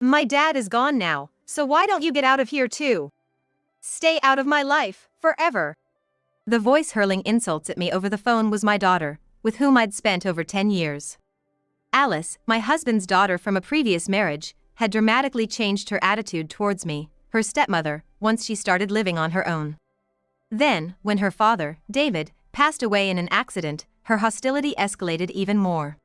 My dad is gone now, so why don't you get out of here too? Stay out of my life, forever. The voice hurling insults at me over the phone was my daughter, with whom I'd spent over 10 years. Alice, my husband's daughter from a previous marriage, had dramatically changed her attitude towards me, her stepmother, once she started living on her own. Then, when her father, David, passed away in an accident, her hostility escalated even more.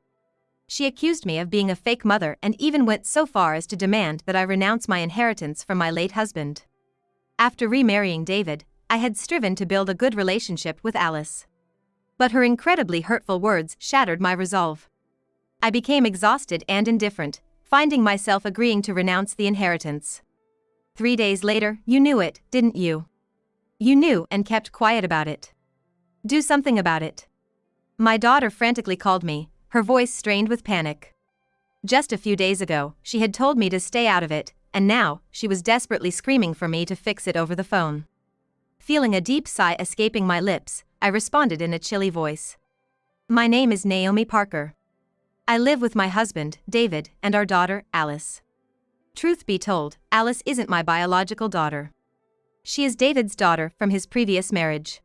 She accused me of being a fake mother and even went so far as to demand that I renounce my inheritance from my late husband. After remarrying David, I had striven to build a good relationship with Alice. But her incredibly hurtful words shattered my resolve. I became exhausted and indifferent, finding myself agreeing to renounce the inheritance. 3 days later, you knew it, didn't you? You knew and kept quiet about it. Do something about it. My daughter frantically called me, her voice strained with panic. Just a few days ago, she had told me to stay out of it, and now, she was desperately screaming for me to fix it over the phone. Feeling a deep sigh escaping my lips, I responded in a chilly voice. My name is Naomi Parker. I live with my husband, David, and our daughter, Alice. Truth be told, Alice isn't my biological daughter. She is David's daughter from his previous marriage.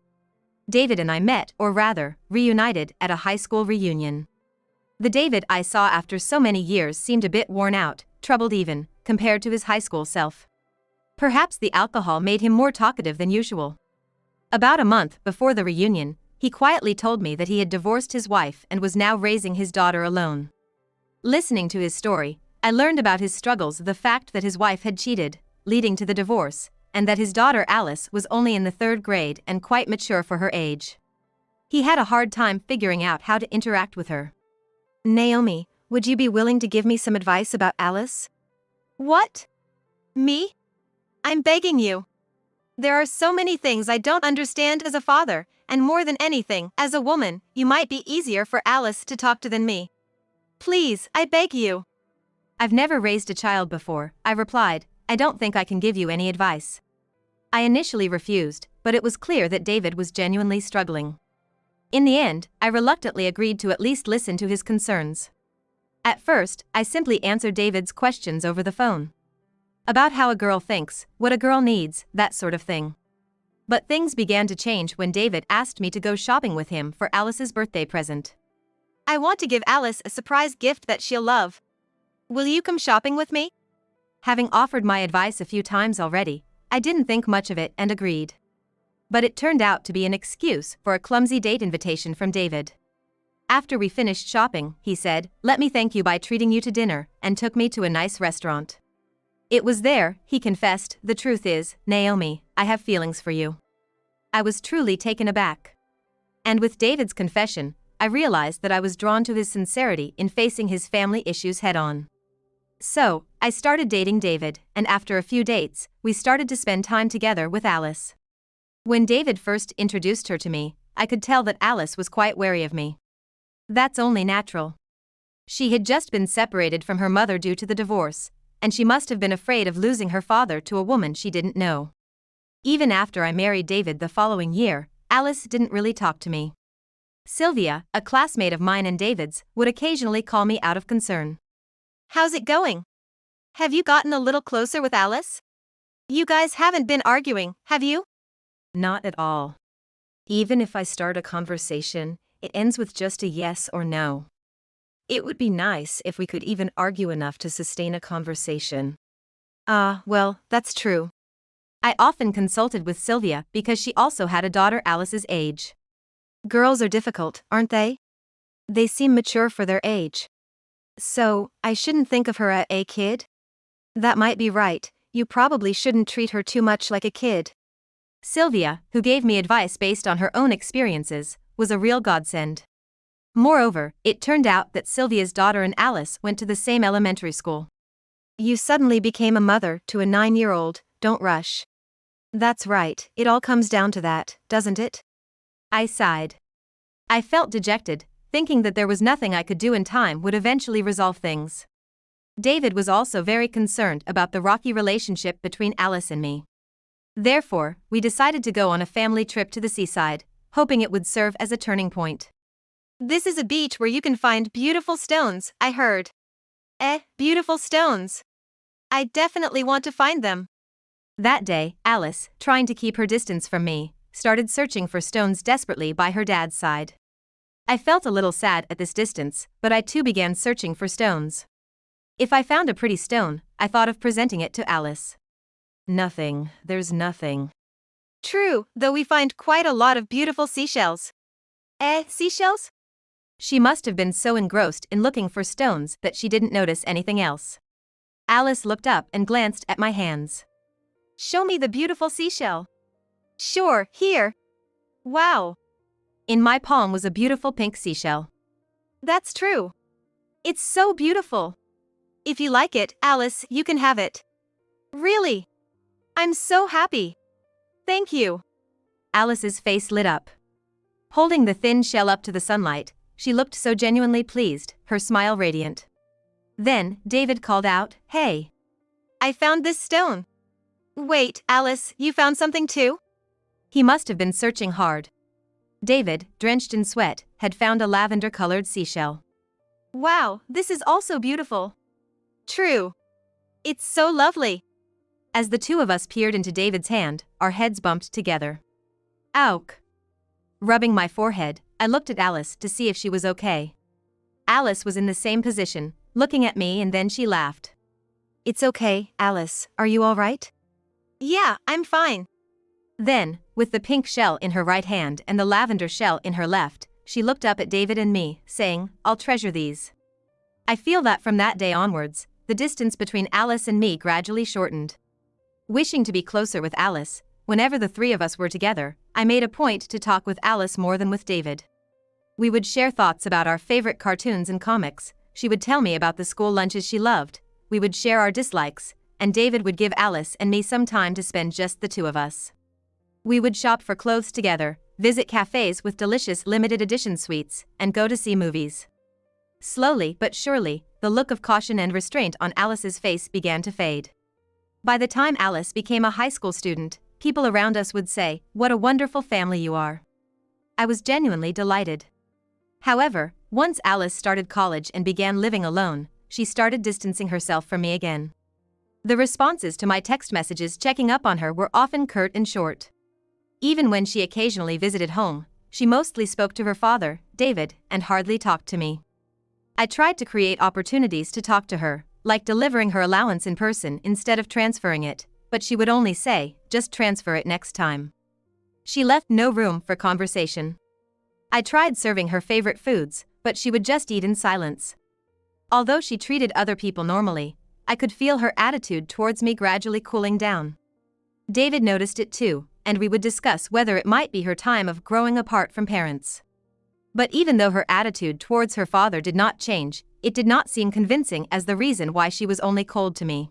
David and I met, or rather, reunited, at a high school reunion. The David I saw after so many years seemed a bit worn out, troubled even, compared to his high school self. Perhaps the alcohol made him more talkative than usual. About a month before the reunion, he quietly told me that he had divorced his wife and was now raising his daughter alone. Listening to his story, I learned about his struggles, the fact that his wife had cheated, leading to the divorce, and that his daughter Alice was only in the 3rd grade and quite mature for her age. He had a hard time figuring out how to interact with her. Naomi, would you be willing to give me some advice about Alice? What? Me? I'm begging you. There are so many things I don't understand as a father, and more than anything, as a woman, you might be easier for Alice to talk to than me. Please, I beg you. I've never raised a child before, I replied. I don't think I can give you any advice. I initially refused, but it was clear that David was genuinely struggling. In the end, I reluctantly agreed to at least listen to his concerns. At first, I simply answered David's questions over the phone. About how a girl thinks, what a girl needs, that sort of thing. But things began to change when David asked me to go shopping with him for Alice's birthday present. I want to give Alice a surprise gift that she'll love. Will you come shopping with me? Having offered my advice a few times already, I didn't think much of it and agreed. But it turned out to be an excuse for a clumsy date invitation from David. After we finished shopping, he said, "Let me thank you by treating you to dinner," and took me to a nice restaurant. It was there, he confessed, "The truth is, Naomi, I have feelings for you." I was truly taken aback. And with David's confession, I realized that I was drawn to his sincerity in facing his family issues head-on. So, I started dating David, and after a few dates, we started to spend time together with Alice. When David first introduced her to me, I could tell that Alice was quite wary of me. That's only natural. She had just been separated from her mother due to the divorce, and she must have been afraid of losing her father to a woman she didn't know. Even after I married David the following year, Alice didn't really talk to me. Sylvia, a classmate of mine and David's, would occasionally call me out of concern. How's it going? Have you gotten a little closer with Alice? You guys haven't been arguing, have you? Not at all. Even if I start a conversation, it ends with just a yes or no. It would be nice if we could even argue enough to sustain a conversation. Well, that's true. I often consulted with Sylvia because she also had a daughter Alice's age. Girls are difficult, aren't they? They seem mature for their age. So, I shouldn't think of her as a kid? That might be right, you probably shouldn't treat her too much like a kid. Sylvia, who gave me advice based on her own experiences, was a real godsend. Moreover, it turned out that Sylvia's daughter and Alice went to the same elementary school. You suddenly became a mother to a 9-year-old, don't rush. That's right, it all comes down to that, doesn't it? I sighed. I felt dejected, thinking that there was nothing I could do and time would eventually resolve things. David was also very concerned about the rocky relationship between Alice and me. Therefore, we decided to go on a family trip to the seaside, hoping it would serve as a turning point. This is a beach where you can find beautiful stones, I heard. Beautiful stones. I definitely want to find them. That day, Alice, trying to keep her distance from me, started searching for stones desperately by her dad's side. I felt a little sad at this distance, but I too began searching for stones. If I found a pretty stone, I thought of presenting it to Alice. Nothing, there's nothing. True, though we find quite a lot of beautiful seashells. Seashells? She must have been so engrossed in looking for stones that she didn't notice anything else. Alice looked up and glanced at my hands. Show me the beautiful seashell. Sure, here. Wow. In my palm was a beautiful pink seashell. That's true. It's so beautiful. If you like it, Alice, you can have it. Really? I'm so happy. Thank you. Alice's face lit up. Holding the thin shell up to the sunlight, she looked so genuinely pleased, her smile radiant. Then, David called out, "Hey! I found this stone." Wait, Alice, you found something too? He must have been searching hard. David, drenched in sweat, had found a lavender-colored seashell. Wow, this is also beautiful. True. It's so lovely. As the two of us peered into David's hand, our heads bumped together. Ow! Rubbing my forehead, I looked at Alice to see if she was okay. Alice was in the same position, looking at me, and then she laughed. It's okay, Alice, are you all right? Yeah, I'm fine. Then, with the pink shell in her right hand and the lavender shell in her left, she looked up at David and me, saying, I'll treasure these. I feel that from that day onwards, the distance between Alice and me gradually shortened. Wishing to be closer with Alice, whenever the three of us were together, I made a point to talk with Alice more than with David. We would share thoughts about our favorite cartoons and comics, she would tell me about the school lunches she loved, we would share our dislikes, and David would give Alice and me some time to spend just the two of us. We would shop for clothes together, visit cafes with delicious limited edition sweets, and go to see movies. Slowly but surely, the look of caution and restraint on Alice's face began to fade. By the time Alice became a high school student, people around us would say, "What a wonderful family you are." I was genuinely delighted. However, once Alice started college and began living alone, she started distancing herself from me again. The responses to my text messages checking up on her were often curt and short. Even when she occasionally visited home, she mostly spoke to her father, David, and hardly talked to me. I tried to create opportunities to talk to her, like delivering her allowance in person instead of transferring it, but she would only say, just transfer it next time. She left no room for conversation. I tried serving her favorite foods, but she would just eat in silence. Although she treated other people normally, I could feel her attitude towards me gradually cooling down. David noticed it too, and we would discuss whether it might be her time of growing apart from parents. But even though her attitude towards her father did not change, it did not seem convincing as the reason why she was only cold to me.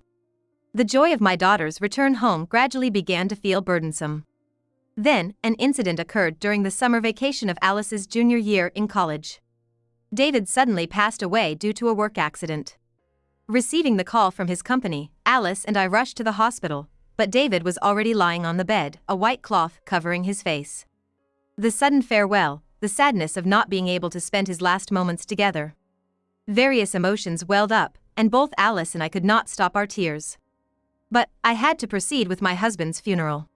The joy of my daughter's return home gradually began to feel burdensome. Then, an incident occurred during the summer vacation of Alice's junior year in college. David suddenly passed away due to a work accident. Receiving the call from his company, Alice and I rushed to the hospital, but David was already lying on the bed, a white cloth covering his face. The sudden farewell, the sadness of not being able to spend his last moments together. Various emotions welled up, and both Alice and I could not stop our tears. But I had to proceed with my husband's funeral.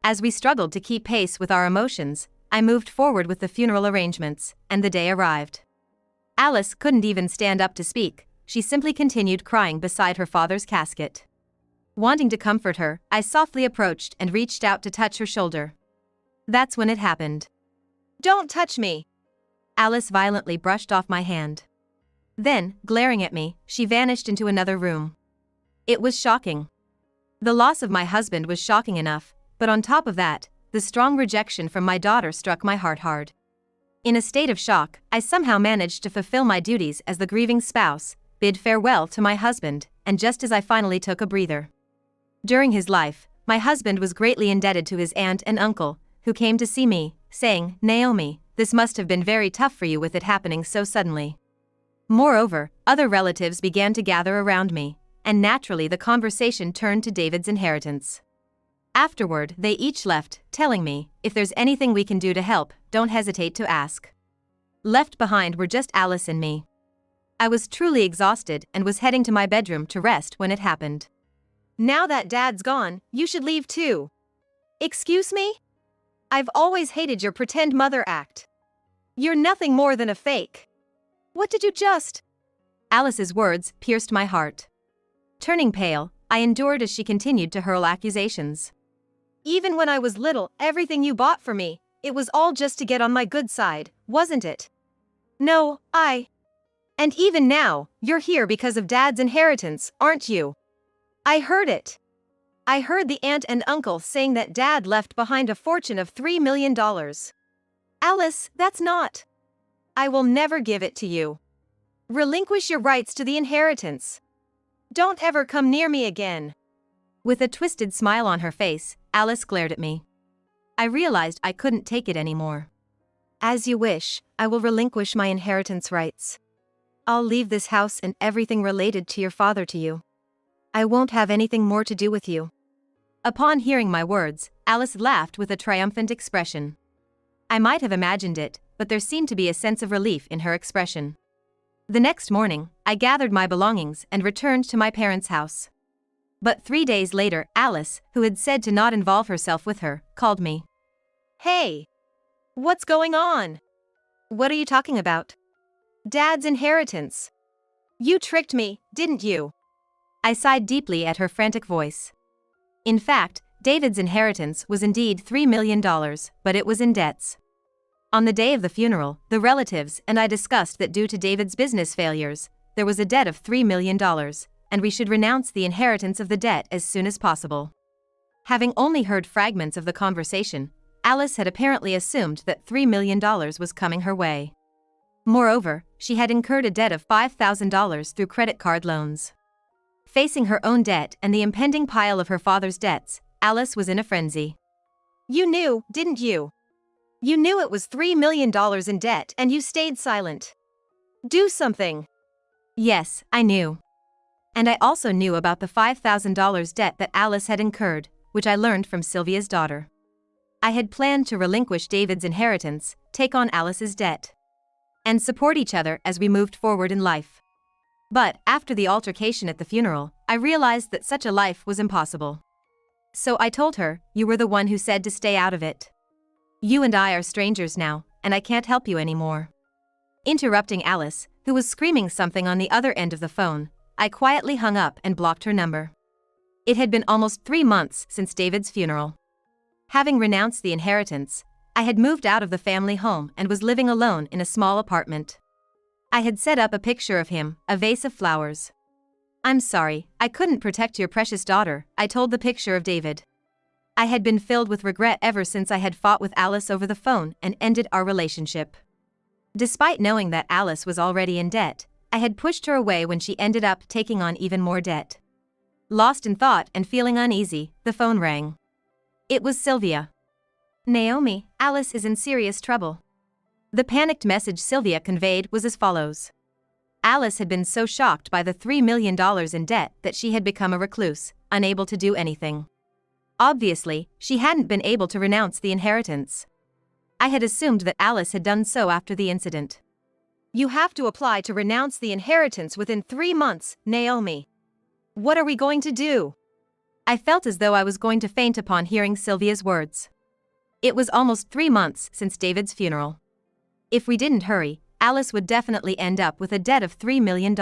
As we struggled to keep pace with our emotions, I moved forward with the funeral arrangements, and the day arrived. Alice couldn't even stand up to speak, she simply continued crying beside her father's casket. Wanting to comfort her, I softly approached and reached out to touch her shoulder. That's when it happened. Don't touch me! Alice violently brushed off my hand. Then, glaring at me, she vanished into another room. It was shocking. The loss of my husband was shocking enough, but on top of that, the strong rejection from my daughter struck my heart hard. In a state of shock, I somehow managed to fulfill my duties as the grieving spouse, bid farewell to my husband, and just as I finally took a breather. During his life, my husband was greatly indebted to his aunt and uncle, who came to see me, saying, "Naomi, this must have been very tough for you with it happening so suddenly." Moreover, other relatives began to gather around me, and naturally the conversation turned to David's inheritance. Afterward, they each left, telling me, if there's anything we can do to help, don't hesitate to ask. Left behind were just Alice and me. I was truly exhausted and was heading to my bedroom to rest when it happened. Now that Dad's gone, you should leave too. Excuse me? I've always hated your pretend mother act. You're nothing more than a fake. What did you just? Alice's words pierced my heart. Turning pale, I endured as she continued to hurl accusations. Even when I was little, everything you bought for me, it was all just to get on my good side, wasn't it? No, And even now, you're here because of Dad's inheritance, aren't you? I heard it. I heard the aunt and uncle saying that Dad left behind a fortune of $3 million. Alice, that's not. I will never give it to you. Relinquish your rights to the inheritance. Don't ever come near me again. With a twisted smile on her face, Alice glared at me. I realized I couldn't take it anymore. As you wish, I will relinquish my inheritance rights. I'll leave this house and everything related to your father to you. I won't have anything more to do with you. Upon hearing my words, Alice laughed with a triumphant expression. I might have imagined it, but there seemed to be a sense of relief in her expression. The next morning, I gathered my belongings and returned to my parents' house. But 3 days later, Alice, who had said to not involve herself with her, called me. Hey! What's going on? What are you talking about? Dad's inheritance. You tricked me, didn't you? I sighed deeply at her frantic voice. In fact, David's inheritance was indeed $3 million, but it was in debts. On the day of the funeral, the relatives and I discussed that due to David's business failures, there was a debt of $3 million, and we should renounce the inheritance of the debt as soon as possible. Having only heard fragments of the conversation, Alice had apparently assumed that $3 million was coming her way. Moreover, she had incurred a debt of $5,000 through credit card loans. Facing her own debt and the impending pile of her father's debts, Alice was in a frenzy. You knew, didn't you? You knew it was $3 million in debt and you stayed silent. Do something. Yes, I knew. And I also knew about the $5,000 debt that Alice had incurred, which I learned from Sylvia's daughter. I had planned to relinquish David's inheritance, take on Alice's debt, and support each other as we moved forward in life. But, after the altercation at the funeral, I realized that such a life was impossible. So I told her, you were the one who said to stay out of it. You and I are strangers now, and I can't help you anymore. Interrupting Alice, who was screaming something on the other end of the phone, I quietly hung up and blocked her number. It had been almost 3 months since David's funeral. Having renounced the inheritance, I had moved out of the family home and was living alone in a small apartment. I had set up a picture of him, a vase of flowers. I'm sorry, I couldn't protect your precious daughter, I told the picture of David. I had been filled with regret ever since I had fought with Alice over the phone and ended our relationship. Despite knowing that Alice was already in debt, I had pushed her away when she ended up taking on even more debt. Lost in thought and feeling uneasy, the phone rang. It was Sylvia. Naomi, Alice is in serious trouble. The panicked message Sylvia conveyed was as follows. Alice had been so shocked by the $3 million in debt that she had become a recluse, unable to do anything. Obviously, she hadn't been able to renounce the inheritance. I had assumed that Alice had done so after the incident. You have to apply to renounce the inheritance within 3 months, Naomi. What are we going to do? I felt as though I was going to faint upon hearing Sylvia's words. It was almost 3 months since David's funeral. If we didn't hurry, Alice would definitely end up with a debt of $3 million.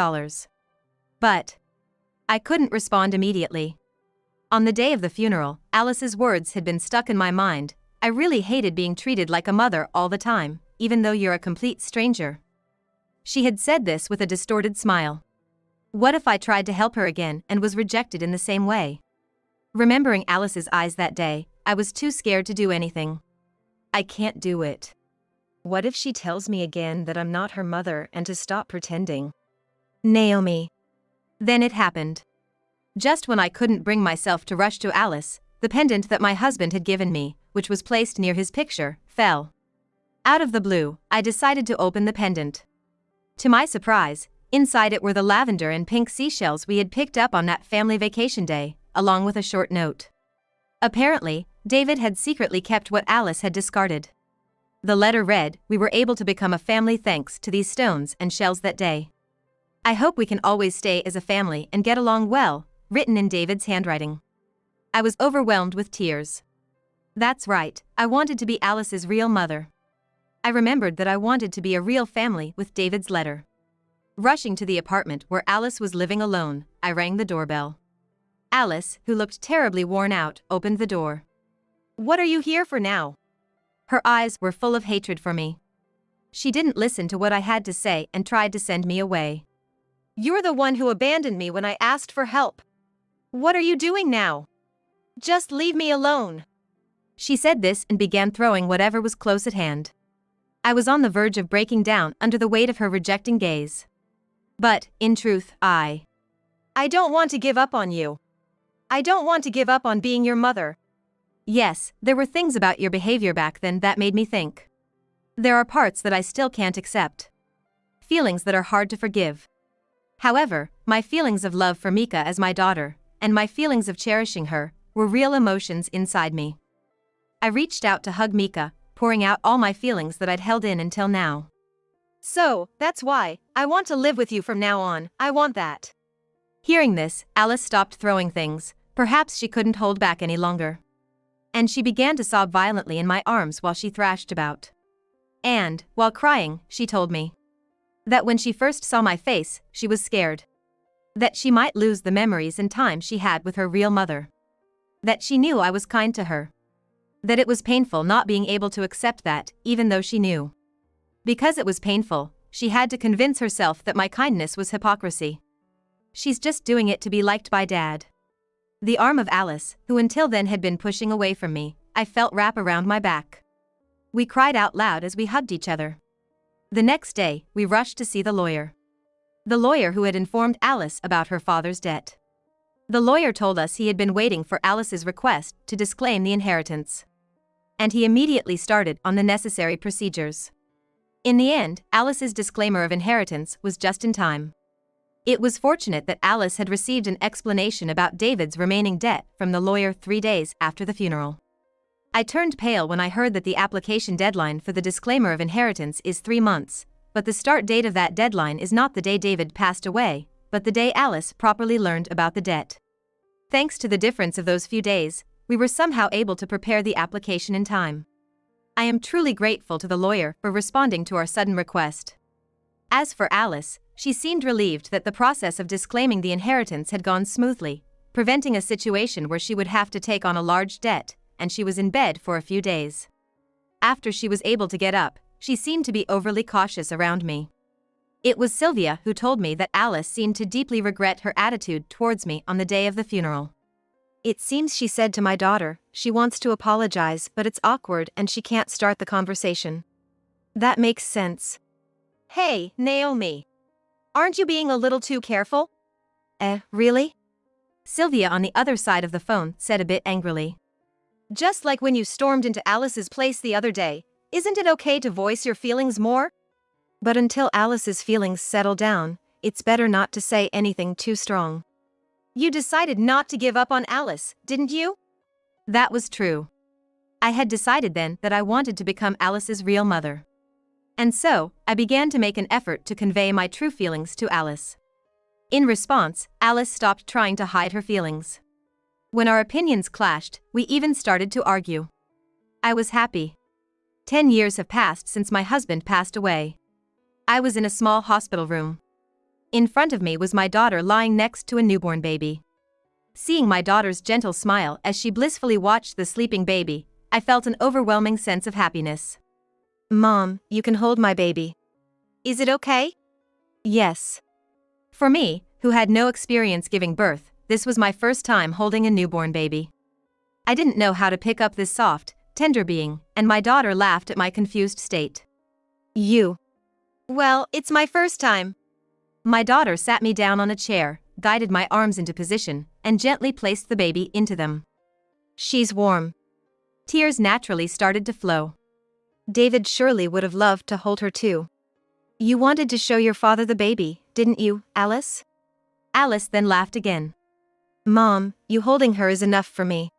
But I couldn't respond immediately. On the day of the funeral, Alice's words had been stuck in my mind. I really hated being treated like a mother all the time, even though you're a complete stranger. She had said this with a distorted smile. What if I tried to help her again and was rejected in the same way? Remembering Alice's eyes that day, I was too scared to do anything. I can't do it. What if she tells me again that I'm not her mother and to stop pretending? Naomi. Then it happened. Just when I couldn't bring myself to rush to Alice, the pendant that my husband had given me, which was placed near his picture, fell. Out of the blue, I decided to open the pendant. To my surprise, inside it were the lavender and pink seashells we had picked up on that family vacation day, along with a short note. Apparently, David had secretly kept what Alice had discarded. The letter read, "We were able to become a family thanks to these stones and shells that day." I hope we can always stay as a family and get along well, written in David's handwriting. I was overwhelmed with tears. That's right, I wanted to be Alice's real mother. I remembered that I wanted to be a real family with David's letter. Rushing to the apartment where Alice was living alone, I rang the doorbell. Alice, who looked terribly worn out, opened the door. "What are you here for now?" Her eyes were full of hatred for me. She didn't listen to what I had to say and tried to send me away. "You're the one who abandoned me when I asked for help. What are you doing now? Just leave me alone." She said this and began throwing whatever was close at hand. I was on the verge of breaking down under the weight of her rejecting gaze. But, in truth, I don't want to give up on you. I don't want to give up on being your mother. Yes, there were things about your behavior back then that made me think. There are parts that I still can't accept. Feelings that are hard to forgive. However, my feelings of love for Mika as my daughter, and my feelings of cherishing her, were real emotions inside me. I reached out to hug Mika, pouring out all my feelings that I'd held in until now. "So, that's why, I want to live with you from now on, I want that." Hearing this, Alice stopped throwing things, perhaps she couldn't hold back any longer. And she began to sob violently in my arms while she thrashed about. And, while crying, she told me that when she first saw my face, she was scared. That she might lose the memories and time she had with her real mother. That she knew I was kind to her. That it was painful not being able to accept that, even though she knew. Because it was painful, she had to convince herself that my kindness was hypocrisy. She's just doing it to be liked by Dad. The arm of Alice, who until then had been pushing away from me, I felt wrap around my back. We cried out loud as we hugged each other. The next day, we rushed to see the lawyer. The lawyer who had informed Alice about her father's debt. The lawyer told us he had been waiting for Alice's request to disclaim the inheritance. And he immediately started on the necessary procedures. In the end, Alice's disclaimer of inheritance was just in time. It was fortunate that Alice had received an explanation about David's remaining debt from the lawyer 3 days after the funeral. I turned pale when I heard that the application deadline for the disclaimer of inheritance is 3 months, but the start date of that deadline is not the day David passed away, but the day Alice properly learned about the debt. Thanks to the difference of those few days, we were somehow able to prepare the application in time. I am truly grateful to the lawyer for responding to our sudden request. As for Alice, she seemed relieved that the process of disclaiming the inheritance had gone smoothly, preventing a situation where she would have to take on a large debt, and she was in bed for a few days. After she was able to get up, she seemed to be overly cautious around me. It was Sylvia who told me that Alice seemed to deeply regret her attitude towards me on the day of the funeral. "It seems she said to my daughter, she wants to apologize but it's awkward and she can't start the conversation." "That makes sense." "Hey, Naomi. Aren't you being a little too careful?" Really?" Sylvia on the other side of the phone said a bit angrily. "Just like when you stormed into Alice's place the other day, isn't it okay to voice your feelings more? But until Alice's feelings settle down, it's better not to say anything too strong." "You decided not to give up on Alice, didn't you?" That was true. I had decided then that I wanted to become Alice's real mother. And so, I began to make an effort to convey my true feelings to Alice. In response, Alice stopped trying to hide her feelings. When our opinions clashed, we even started to argue. I was happy. 10 years have passed since my husband passed away. I was in a small hospital room. In front of me was my daughter lying next to a newborn baby. Seeing my daughter's gentle smile as she blissfully watched the sleeping baby, I felt an overwhelming sense of happiness. "Mom, you can hold my baby. Is it okay?" "Yes." For me, who had no experience giving birth, this was my first time holding a newborn baby. I didn't know how to pick up this soft, tender being, and my daughter laughed at my confused state. "Well, it's my first time." My daughter sat me down on a chair, guided my arms into position, and gently placed the baby into them. "She's warm." Tears naturally started to flow. "David surely would have loved to hold her too. You wanted to show your father the baby, didn't you, Alice?" Alice then laughed again. "Mom, you holding her is enough for me."